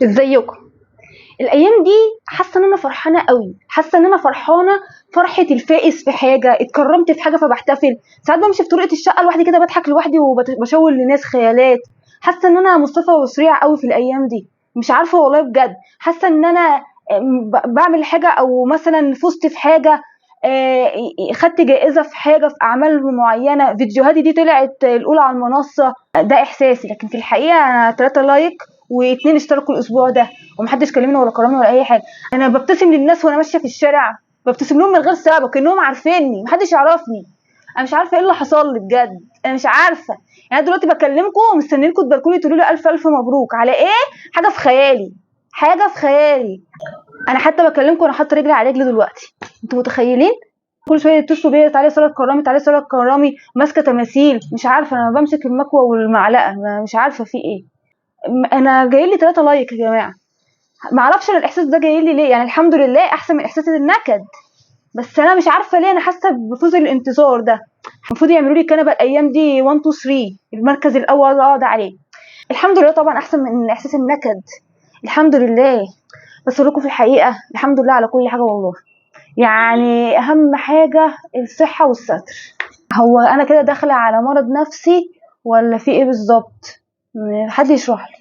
ازيكم؟ الايام دي حاسه ان انا فرحانه قوي، حاسه ان انا فرحانه فرحه الفائز في حاجه، اتكرمت في حاجه فبحتفل. ساعات بمشي في طرقه الشقه لوحدي كده بضحك لوحدي وبشاور لناس خيالات. حاسه ان انا مصطفى وسريع قوي في الايام دي، مش عارفه والله بجد. حاسه ان انا بعمل حاجه او مثلا فزت في حاجه، خدت جائزه في حاجه، في اعمال معينه، فيديوهاتي دي طلعت الاولى على المنصه. ده احساسي، لكن في الحقيقه انا 3 لايك و2 اشتركوا الاسبوع ده ومحدش كلمني ولا كرمني ولا اي حاجه. انا ببتسم للناس وانا ماشيه في الشارع، ببتسم لهم من غير سبب كانهم عارفيني، محدش يعرفني. انا مش عارفه ايه اللي حصل لي بجد، انا مش عارفه. يعني دلوقتي بكلمكم ومستنيينكم تباركولي تقولوا لي الف الف مبروك على ايه؟ حاجه في خيالي، حاجه في خيالي. انا حتى بكلمكم وانا حاطه رجلي على رجلي دلوقتي، انتوا متخيلين؟ كل شويه يتصلوا بيا تعالي صلاه كرامي، تعالي صلاه كرامي، ماسكه تماثيل. مش عارفه، انا بمسك المكوه والمعلقه، مش عارفه في ايه. انا جاي لي 3 لايك يا جماعه، ما اعرفش انا الاحساس ده جاي لي ليه. يعني الحمد لله احسن من احساس النكد، بس انا مش عارفه ليه انا حاسه بفوز الانتصار ده. المفروض يعملوا لي كنبه الايام دي 1 2 3 المركز الاول اقعد عليه. الحمد لله طبعا احسن من احساس النكد، الحمد لله. بس اقول لكم في الحقيقه الحمد لله على كل حاجه والله. يعني اهم حاجه الصحه والستر. هو انا كده داخله على مرض نفسي ولا في ايه بالظبط؟ حد يشرح لي.